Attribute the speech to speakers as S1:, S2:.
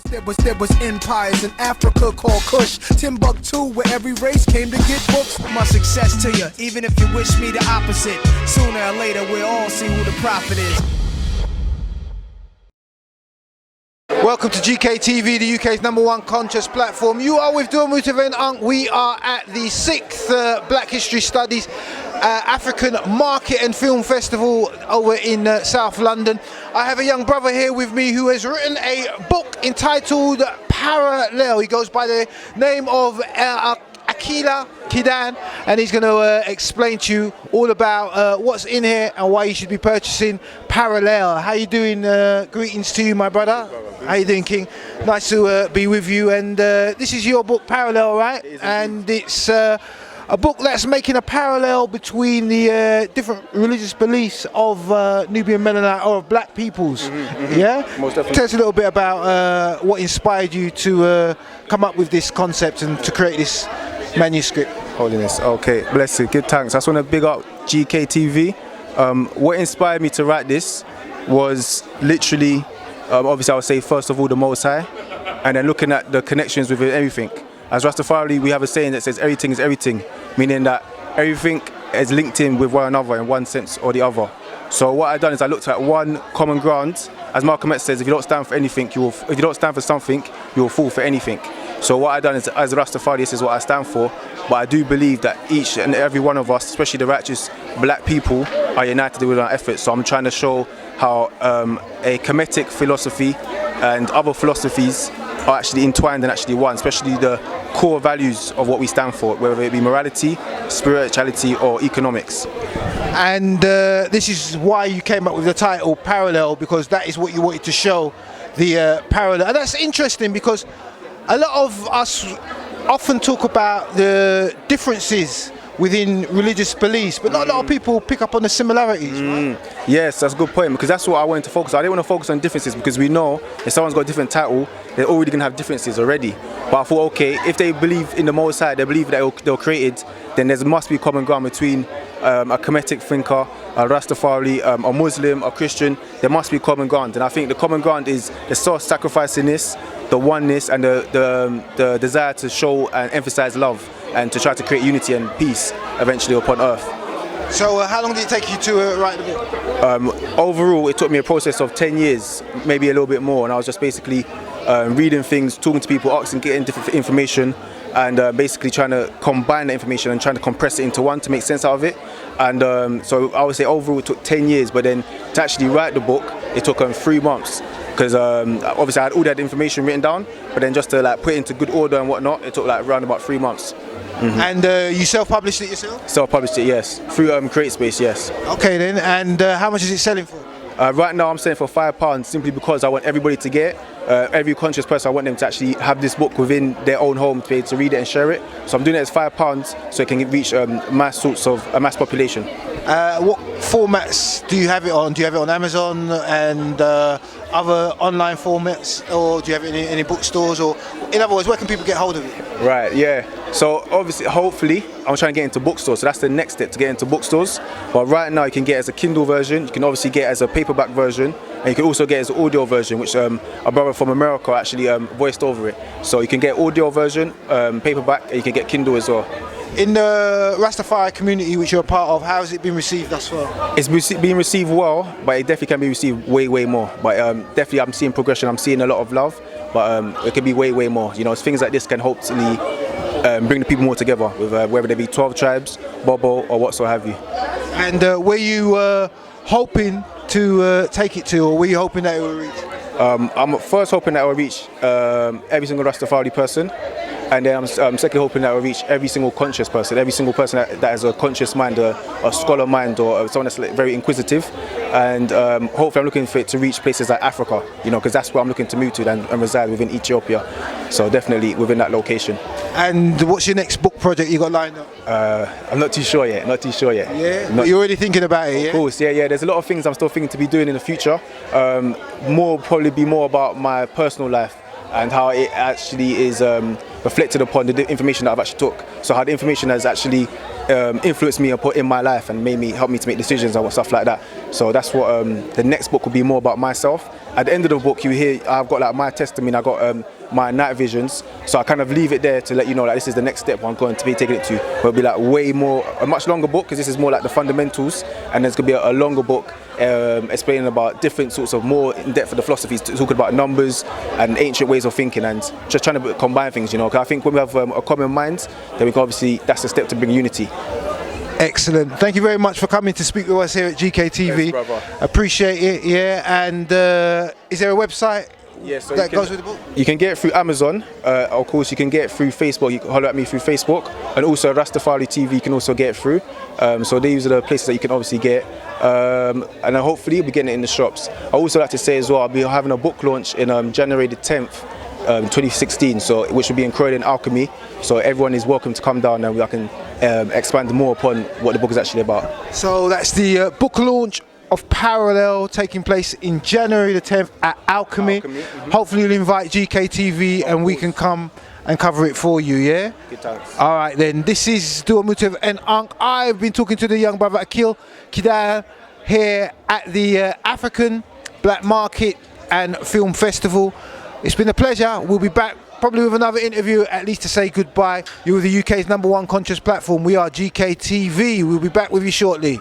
S1: There was empires in Africa called Kush, Timbuktu, where every race came to get books. My success to you, even if you wish me the opposite. Sooner or later, we'll all see who the prophet is.
S2: Welcome to gotkushTV, the UK's #1 conscious platform. You are with Durmut Event Unk. We are at the 6th Black History Studies African Market and Film Festival over in South London. I have a young brother here with me who has written a book entitled Parallel. He goes by the name of Aklila Kedan, and he's going to explain to you all about what's in here and why you should be purchasing Parallel. How you doing? Greetings to you, my brother. How you doing, King? Nice to be with you. And this is your book, Parallel, right? And it's a book that's making a parallel between the different religious beliefs of Nubian Mennonite or of black peoples. Yeah?
S3: Most definitely.
S2: Tell us a little bit about what inspired you to come up with this concept and to create this manuscript.
S3: Holiness, okay, bless you, give thanks. I just want to big up gotkushTV. What inspired me to write this was literally, obviously I would say first of all the Most High, and then looking at the connections with everything. As Rastafari, we have a saying that says everything is everything, meaning that everything is linked in with one another in one sense or the other. So what I've done is I looked at one common ground. As Malcolm X says, if you don't stand for anything, if you don't stand for something, you will fall for anything. So what I've done is, as a Rastafari, this is what I stand for. But I do believe that each and every one of us, especially the righteous black people, are united with our efforts. So I'm trying to show how a Kemetic philosophy and other philosophies are actually entwined and actually one, especially the core values of what we stand for, whether it be morality, spirituality or economics.
S2: And this is why you came up with the title Parallel, because that is what you wanted to show, the parallel. And that's interesting because a lot of us often talk about the differences within religious beliefs, but not a lot of people pick up on the similarities, right?
S3: Yes, that's a good point, because that's what I wanted to focus on. I didn't want to focus on differences because we know if someone's got a different title, they're already going to have differences already. But I thought, okay, if they believe in the Most High, they believe that they were created, then there must be common ground between a Kemetic thinker, a Rastafari, a Muslim, a Christian. There must be common ground, and I think the common ground is the self-sacrificingness, the oneness, and the desire to show and emphasize love, and to try to create unity and peace eventually upon earth.
S2: So how long did it take you to write the book?
S3: Overall, it took me a process of 10 years, maybe a little bit more, and I was just basically reading things, talking to people, asking, getting different information, and basically trying to combine the information and trying to compress it into one to make sense out of it. And so I would say overall it took 10 years, but then to actually write the book, it took 3 months. Because obviously I had all that information written down, but then just to like put it into good order and whatnot, it took like around about 3 months.
S2: And you self-published it yourself?
S3: Self-published it, yes. Through CreateSpace, yes.
S2: Okay then, and how much is it selling for?
S3: Right now I'm selling for £5 simply because I want everybody to get it. Every conscious person, I want them to actually have this book within their own home to be able to read it and share it. So I'm doing it as £5 so it can reach mass population.
S2: What formats do you have it on? Do you have it on Amazon and other online formats, or do you have it in any bookstores? Or in other words, where can people get hold of it?
S3: Right, yeah. So obviously, hopefully, I'm trying to get into bookstores. So that's the next step, to get into bookstores. But right now, you can get it as a Kindle version. You can obviously get it as a paperback version, and you can also get it as an audio version, which a brother from America actually voiced over it. So you can get audio version, paperback, and you can get Kindle as well.
S2: In the Rastafari community, which you're a part of, how has it been received thus far?
S3: It's being received well, but it definitely can be received way, way more. But definitely I'm seeing progression, I'm seeing a lot of love, but it can be way, way more. You know, things like this can hopefully bring the people more together, with whether they be 12 tribes, Bobo, or whatsoever have you.
S2: And were you hoping to take it to, or were you hoping that it would reach?
S3: I'm first hoping that it will reach every single Rastafari person. And then I'm secondly hoping that will reach every single conscious person, every single person that has a conscious mind, a scholar mind, or someone that's very inquisitive. And hopefully I'm looking for it to reach places like Africa, you know, because that's where I'm looking to move to and reside within Ethiopia. So definitely within that location.
S2: And what's your next book project you got lined up?
S3: I'm not too sure yet,
S2: Yeah, but you're already thinking about it, yeah?
S3: Of course, yeah. There's a lot of things I'm still thinking to be doing in the future. Probably be more about my personal life and how it actually is reflected upon the information that I've actually took. So how the information has actually influenced me and put in my life and helped me to make decisions and stuff like that. So that's what the next book will be, more about myself at the end of the book, you hear I've got like my testimony, I got my night visions. So I kind of leave it there to let you know that this is the next step I'm going to be taking it to. But it'll be like a much longer book, because this is more like the fundamentals, and there's going to be a longer book explaining about different sorts of more in-depth of the philosophies, talking about numbers and ancient ways of thinking, and just trying to combine things, you know. Because I think when we have a common mind, then we can obviously, that's the step to bring unity.
S2: Excellent. Thank you very much for coming to speak with us here at GKTV.
S3: Yes,
S2: appreciate it. Yeah. And is there a website?
S3: Yeah, so
S2: that goes with the book?
S3: You can get it through Amazon. Of course, you can get it through Facebook. You can holler at me through Facebook, and also Rastafari TV. You can also get it through. So these are the places that you can obviously get. And then hopefully you'll be getting it in the shops. I also like to say as well, I'll be having a book launch in January the 10th, 2016. So which will be in Croydon Alchemy. So everyone is welcome to come down, and we can expand more upon what the book is actually about.
S2: So that's the book launch of Parallel, taking place in January the 10th at Alchemy. Hopefully you'll invite GKTV and we can come and cover it for you, yeah?
S3: Good, thanks.
S2: All right then, this is Dua Mutev and Ankh. I've been talking to the young brother Aklila Kedan here at the African Black Market and Film Festival. It's been a pleasure. We'll be back probably with another interview, at least to say goodbye. You're with the UK's #1 conscious platform. We are GKTV. We'll be back with you shortly.